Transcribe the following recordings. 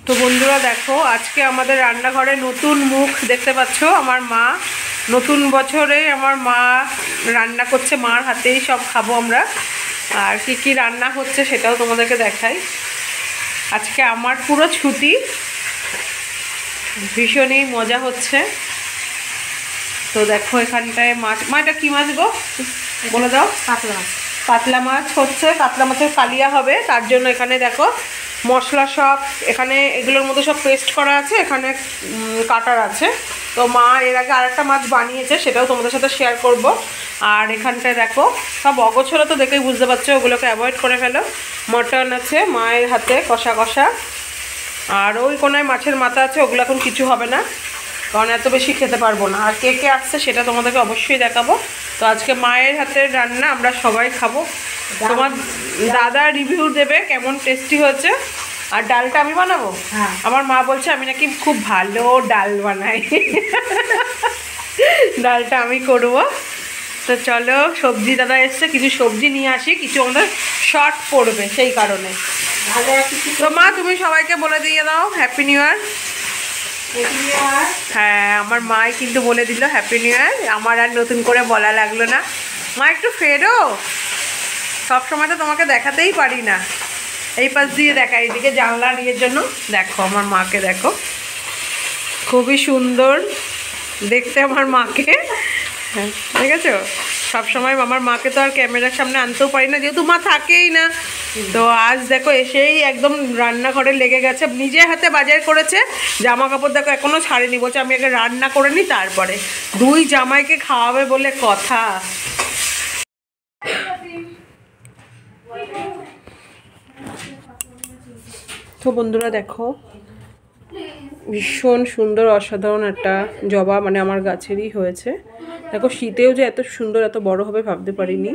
তো বন্ধুরা দেখো, আজকে আমাদের রান্নাঘরে নতুন মুখ দেখতে পাচ্ছ। আমার মা নতুন বছরে আমার মা রান্না করছে, মার হাতেই সব খাবো আমরা। আর কি কি রান্না হচ্ছে সেটাও তোমাদেরকে দেখাই। আজকে আমার পুরো ছুটি, ভীষণই মজা হচ্ছে। তো দেখো এখানটায় মাছ, মা এটা কী মাছ গো বলে দাও? কাতলা মাছ। কাতলা মাছ হচ্ছে, কাতলা মাছের কালিয়া হবে। তার জন্য এখানে দেখো মশলা সব, এখানে এগুলোর মধ্যে সব পেস্ট করা আছে, এখানে কাটার আছে। তো মা এর আগে আরেকটা মাছ বানিয়েছে, সেটাও তোমাদের সাথে শেয়ার করব। আর এখানটায় দেখো সব অগোছলো, তো দেখেই বুঝতে পারছো, ওগুলোকে অ্যাভয়েড করে ফেলো। মটন আছে মায়ের হাতে কষা কষা, আর ওই কোনায় মাছের মাথা আছে, ওগুলো এখন কিছু হবে না, কারণ এত বেশি খেতে পারবো না। আর কে কে আসছে সেটা তোমাদেরকে অবশ্যই দেখাবো। তো আজকে মায়ের হাতের রান্না আমরা সবাই খাবো। তোমার দাদা রিভিউ দেবে কেমন টেস্টি হয়েছে। আর ডালটা আমি বানাবো। আমার মা বলছে আমি নাকি খুব ভালো ডাল বানাই। ডালটা আমি করবো। তো চলো, সবজি দাদা এসছে, কিছু সবজি নিয়ে আসি, কিছু আমাদের শর্ট পড়বে সেই কারণে। তো মা তুমি সবাইকে বলে দিয়ে দাও হ্যাপি নিউ ইয়ার। হ্যাঁ, আমার মাই কিন্তু বলে দিল হ্যাপি নিউ ইয়ার, আমার আর নতুন করে বলা লাগলো না। মা একটু ফেরো, সবসময় তো তোমাকে দেখাতেই পারি না। এই পাশ দিয়ে দেখা, এইদিকে জানলার ইয়ের জন্য দেখো আমার মাকে, দেখো খুবই সুন্দর দেখতে আমার মাকে। হ্যাঁ দেখেছো, সবসময় আমার মাকে তো আর ক্যামেরার সামনে আনতেও পারি না, যেহেতু মা থাকেই না। তো আজ দেখো এসেই একদম রান্নাঘরে লেগে গেছে, নিজের হাতে বাজার করেছে। জামা কাপড় দেখো এখনও ছাড়েনি, বলছে আমি আগে রান্না করে নিই তারপরে। দুই জামাইকে খাওয়াবে বলে কথা। তো বন্ধুরা দেখো, ভীষণ সুন্দর অসাধারণ একটা জবা, মানে আমার গাছেরই হয়েছে। দেখো শীতেও যে এত সুন্দর এত বড় হবে ভাবতে পারিনি।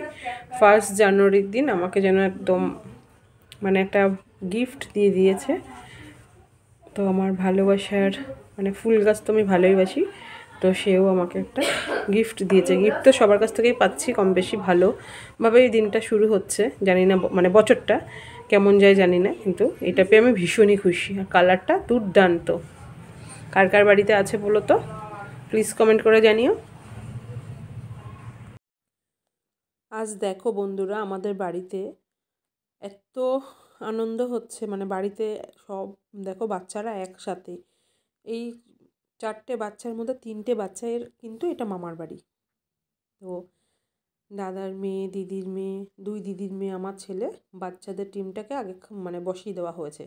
1 জানুয়ারির দিন আমাকে যেন একদম মানে একটা গিফট দিয়ে দিয়েছে। তো আমার ভালোবাসার মানে ফুল গাছ তো আমি ভালোই বাসি, তো সেও আমাকে একটা গিফট দিয়েছে। গিফট তো সবার কাছ থেকেই পাচ্ছি কম বেশি, ভালোভাবে এই দিনটা শুরু হচ্ছে। জানি না মানে বছরটা কেমন যায় জানি না, কিন্তু এটা পেয়ে আমি ভীষণই খুশি। আর কালারটা দুর্দান্ত। কার কার বাড়িতে আছে বলো তো, প্লিজ কমেন্ট করে জানিও। আজ দেখো বন্ধুরা, আমাদের বাড়িতে এত আনন্দ হচ্ছে, মানে বাড়িতে সব দেখো বাচ্চারা একসাথে। এই 4টে বাচ্চার মধ্যে 3টে বাচ্চার কিন্তু এটা মামার বাড়ি। তো দাদার মেয়ে, দিদির মেয়ে, 2 দিদির মেয়ে, আমার ছেলে, বাচ্চাদের টিমটাকে আগে মানে বসিয়ে দেওয়া হয়েছে।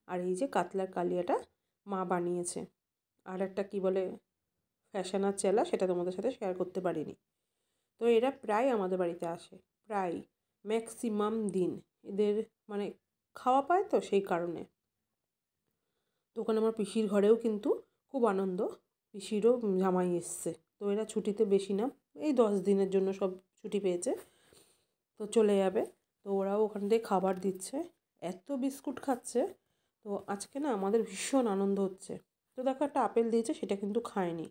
আর এই যে কাতলার কালিয়াটা মা বানিয়েছে। আর একটা কী বলে ফ্যাশনার চেলা, সেটা তোমাদের সাথে শেয়ার করতে পারিনি। তো এরা প্রায় আমাদের বাড়িতে আসে, প্রায় ম্যাক্সিমাম দিন এদের মানে খাওয়া পায়, তো সেই কারণে। তো ওখানে আমার পিসির ঘরেও কিন্তু খুব আনন্দ, পিসিরও জামাই এসছে। তো এরা ছুটিতে বেশি না, এই 10 দিনের জন্য সব ছুটি পেয়েছে, তো চলে যাবে। তো ওরাও ওখান থেকে খাবার দিচ্ছে, এত বিস্কুট খাচ্ছে। তো আজকে না আমাদের ভীষণ আনন্দ হচ্ছে। তো দেখো একটা আপেল দিয়েছে, সেটা কিন্তু খায়নি,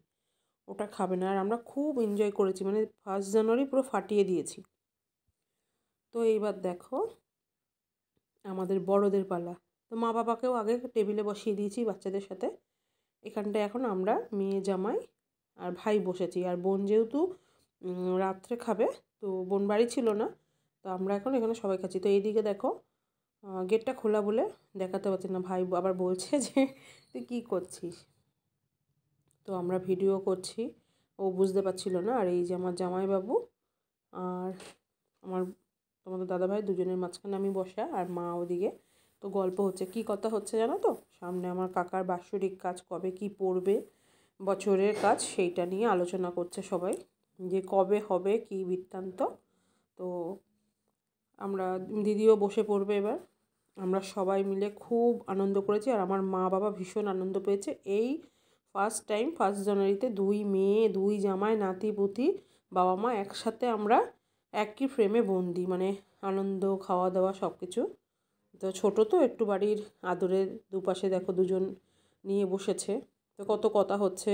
ওটা খাবে না। আর আমরা খুব এনজয় করেছি, মানে 1 জানুয়ারি পুরো ফাটিয়ে দিয়েছি। তো এইবার দেখো আমাদের বড়দের পালা। তো মা বাবাকেও আগে টেবিলে বসিয়ে দিয়েছি বাচ্চাদের সাথে। এখানটায় এখন আমরা মেয়ে জামাই আর ভাই বসেছি। আর বোন যেহেতু রাত্রে খাবে, তো বোন বাড়ি ছিল না, তো আমরা এখন এখানে সবাই খাচ্ছি। তো এইদিকে দেখো গেটটা খোলা বলে দেখাতে পারছি না, ভাই আবার বলছে যে তুই কী করছিস। তো আমরা ভিডিও করছি, ও বুঝতে পারছিল না। আর এই যে আমার জামাইবাবু আর আমার তোমাদের দাদাভাই, দুজনের মাঝখানে আমি বসা, আর মা ওদিকে। তো গল্প হচ্ছে, কি কথা হচ্ছে জানো তো, সামনে আমার কাকার বাৎসরিক কাজ কবে কি পড়বে, বছরের কাজ, সেইটা নিয়ে আলোচনা করছে সবাই, যে কবে হবে কি বৃত্তান্ত। তো আমরা দিদিও বসে পড়বে এবার। আমরা সবাই মিলে খুব আনন্দ করেছি, আর আমার মা বাবা ভীষণ আনন্দ পেয়েছে। এই ফার্স্ট টাইম 1 জানুয়ারিতে 2 মেয়ে, 2 জামাই, নাতি পুতি, বাবা মা একসাথে আমরা একই ফ্রেমে বন্দি, মানে আনন্দ, খাওয়া দাওয়া সব কিছু। তো ছোটো তো একটু, বাড়ির আদরের দুপাশে দেখো দুজন নিয়ে বসেছে। তো কত কথা হচ্ছে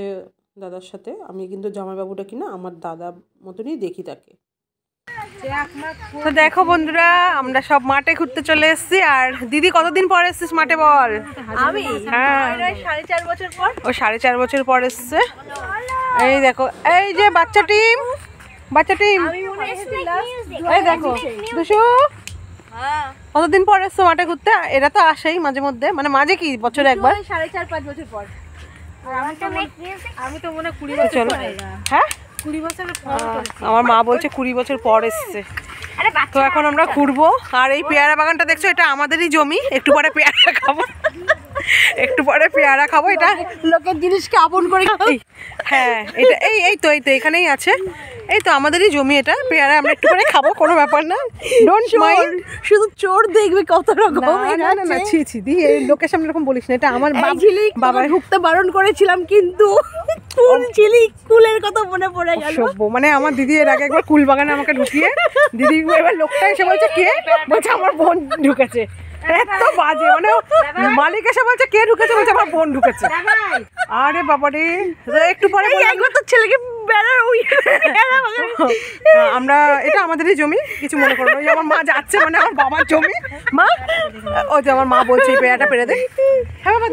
দাদার সাথে। আমি কিন্তু জামাইবাবুটা কিনা আমার দাদা মতনই দেখি তাকে। তো দেখো বন্ধুরা, আমরা সব মাঠে ঘুরতে চলে এসেছি। আর দিদি কতদিন পর এসছিস মাঠে বল? আমি হ্যাঁ 4.5 বছর পর। ও 4.5 বছর পর এসছে। এই দেখো, এই যে বাচ্চা টিম, এই দেখো দুশু কতদিন পর এসছো মাঠে ঘুরতে? এরা তো আসেই মাঝে মধ্যে, মানে মাঝে কি বছরে একবার। 4.5-5 বছর পর। আমি তো মনে 20 বছর চলো। হ্যাঁ 20 বছর আমার মা বলছে 20 বছর পর এসছে। তো এখন আমরা ঘুরবো। আর এই পেয়ারা বাগানটা দেখছো, এটা আমাদেরই জমি। একটু পরে পেয়ারা খাবো, এটা লোকের জিনিসকে আপন করে খাই। হ্যাঁ এটা এই তো এখানেই আছে। এই তো আমাদেরই জমি এটা, পেয়ারা আমরা একটু পরে খাবো, কোনো ব্যাপার না, ডোন্ট মাইন্ড। শুধু চোর দেখবে কত রকম। না ছি দি, এই লোকের সামনে এরকম বলিস না, এটা আমার বাবা ঢুকতে বারণ করেছিলাম, কিন্তু ফুল ঝিলিক কুলের কথা মনে পড়ে গেল। সভ্য, মানে আমার দিদি এর আগে একবার কুল বাগানে আমাকে ঢুকিয়ে, দিদি এবার লোকটা এসে বলছে কে, বলছে আমার বোন ঢুকেছে। এত বাজে, মানে মালিক এসে বলছে কে ঢুকেছে, বলছে আমার বোন ঢুকেছে। আরে বাবারে, একটু পরে একবার তো ছেলেকে আমরা, এটা আমাদেরই জমি, কিছু মনে করবো। ওই আমার মা যাচ্ছে, মানে আমার বাবার জমি। মা, ওই যে আমার মা বলছে এই পেয়ারাটা পেরে দে। হ্যাঁ বাবা,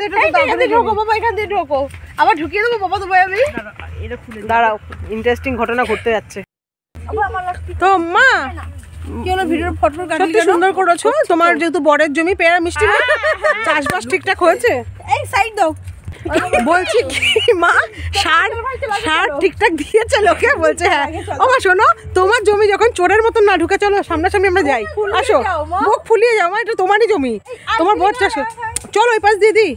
ঢোকো বাবা, এখান দিয়ে ঢোকো, আবার ঢুকিয়ে দেবো বাবা তোমায় আমি। দাঁড়াও, ইন্টারেস্টিং ঘটনা ঘটতে যাচ্ছে। তো মা ভিডিওর ফটো সত্যি সুন্দর করেছো। তোমার যেহেতু বরের জমি, পেয়ারা মিষ্টি চাষবাস ঠিকঠাক হয়েছে? এই সাইড দাও। বলছি কি মা, সার ঠিকঠাক দিয়েছে লোকে? বলছে হ্যাঁ। ও মা শোনো, তোমার জমি যখন চোরের মতন না ঢুকে, চলো সামনাসামনি আমরা যাই। আসো, মুখ ফুলিয়ে যাও মা, এটা তোমারই জমি, তোমার বর চাষ। চলো ওই পাশ দিয়ে দি।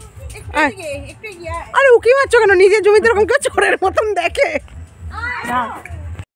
আরে উকি মারছো কেন? নিজের জমিতে এরকম কেউ চোরের মতন দেখে?